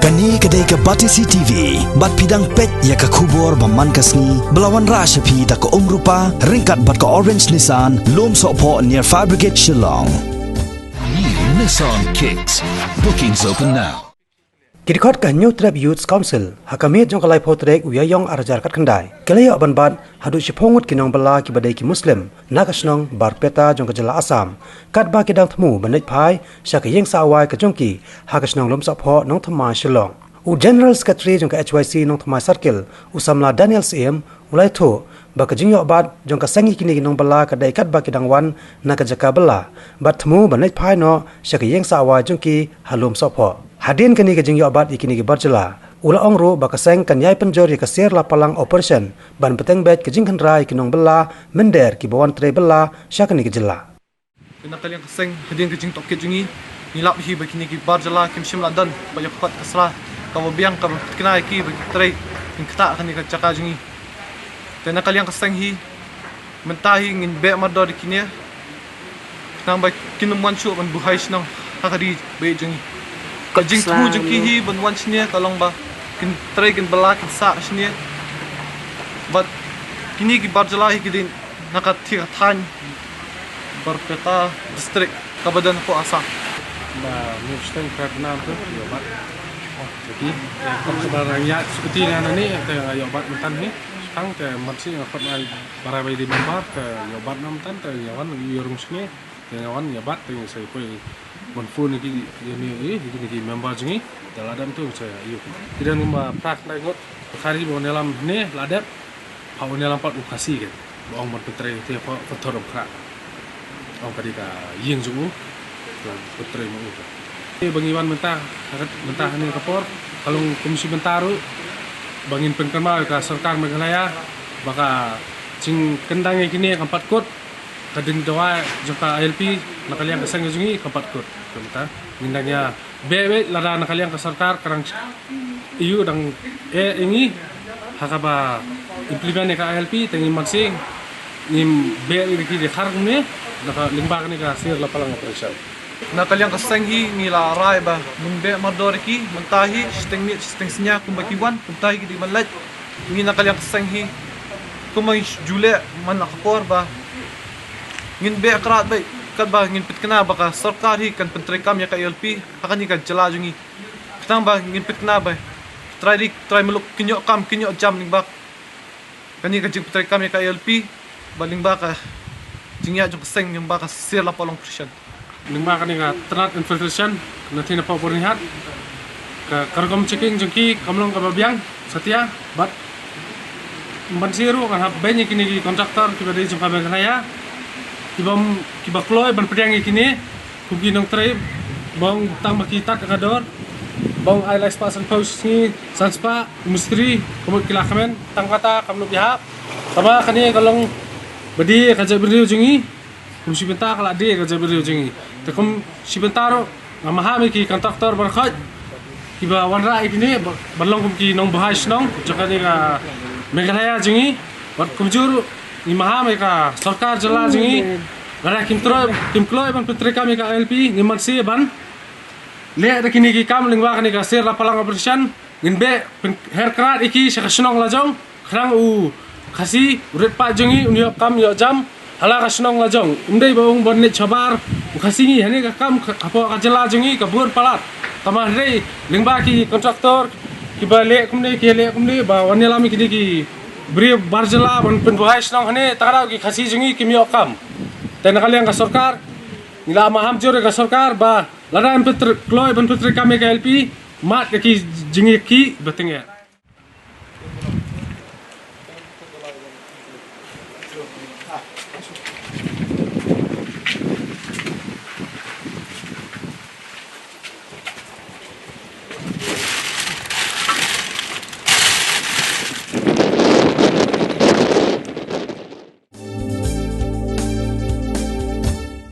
Kani kedai ke Batisi TV, bat pidang pet ya ke kubur baman kasni, belawan rasyapi tak ke rupa, ringkat bat ke Orange Nissan, lom sokpo near Fire Brigade Shillong. New Nissan Kicks. Bookings open now. Kirikot ke New Trap Youth Council, hakamit jong kalai potrek uyayong arajar kat kendai. Kelaya ban bat hadu sipongut kinong bala ki badai ki Muslim, nakasnong bar peta jong kejala Asam. Kat ba kidang temu banik pai, syak yeng sawai ke jongki, hakasnong lom sapho nong Thamai Shillong. U General Secretary jong ke HYC nong Thamai Circle, usamla Daniel CM, ulai tho, ba ke jingyo bat jong ke sangi kini kinong bala kadai kat ba kidang wan na ke jaka bala. Bat temu banik pai no, syak yeng sawai jongki halom sapho. Hadin kini ke jingyo abat ikini ke barjela. Ula ongro bakaseng kan yai penjor ya kasir la palang operation. Ban peteng bet ke jingkan rai kinong bela mender ki bawan tre bela syakani ke jela. Nakaliang kaseng hadin ke jing toket jungi nilap hi bakini ki barjela kim shim ladan banyak pat kasra kawabiang kam kenai ki bagi tre ing kata kani ke caka jungi. Dan nakaliang kaseng hi mentahi ngin be mador dikini nang bak kinumwan syu ban buhai snang hakadi be jungi. Kajing temu jengki hi banwan sini kalong ba kin try kin bala kin sa sini but kini ki barjala hi kidin nakat thir than barpeta district kabadan ko asa ba mustang karna tu yobat jadi kabar ya seperti ni ke yobat mentan ni sekarang ke masih dapat barabai di member ke yobat namtan ke yawan yorum sini yawan yobat yang saya pun phone ni ini member jengi dalam tu saya ayu tidak numba prak lai ngot hari bon dalam ni ladap pau dalam pat ukasi kan bong berpetre itu apa fotor prak orang kadika yeng jungu petre mau ini bangiwan mentah ni kapor kalau komisi bentaru bangin pengkemal ke serkar Meghalaya baka cing kendang kini empat kot kadin doa jangka ALP nakaliang kasang jungi empat kot kita mindangnya bebe lada nakaliang ke serkar karang iu dang ini hakaba implement ka ALP tengi maksing nim be iki de kharng ne naka limbag ni ka sir la palang operation nakaliang kaseng hi nila rai ba mumbe mador ki mentahi steng snya kumbakiwan mentahi ki di malat ni nakaliang kaseng hi kumay jule man akapor ba ngin be akrat bay kat ba ngin pit kana ba ka sarkar hi kan pentre kam ya ka LP hakani ka jala jungi kitang ba ngin pit kana ba try muluk kinyo kam kinyo jam ning ba kani ka jing pentre kam ya ka LP baling ba ka jingya jung seng yung ba ka sir la polong prison ning ba kani ka trat infiltration nanti na pa pornihat ka kargom checking jungki kamlong ka babyang satya bat bansiru kan hab banyak kini kontraktor ki badai jung ka Meghalaya kiba kloy ban pedang ikini kugi nong trip bang tang makita kador bang highlights pasan post ni sanspa industri komod kilakamen tang kata kamlo pihak sama kani kalong badi kaja beriu jungi kum sibenta kala de kaja beriu jungi takum sibentaro ngamaha ki kontraktor barkhat kiba wanra ikini balong kum ki nong bahas nong jakani ka Meghalaya jungi bat kumjur ni maha mereka sarkar jala jungi gara kim kloy ban petri kami ka LP ni mansi ban le kini ki kam lingwa kani ka sir la palang operation ngin be herkrat iki sakasnong la jong khrang u khasi uret pa jungi unyo kam yo jam hala kasnong la jong undai baung bonne chabar khasi ni hani ka kam apo ka jala jungi ka bur palat tamah rei lingba ki kontraktor ki ba le kumne ba wani lami kini ki beri barjela ban penbuhais nong hane takara ki khasi jungi kimyo kam ten kaliang ka sarkar nila maham jore ka sarkar ba ladan petr kloy ban petr kame ka LP mat ki jingi ki betenge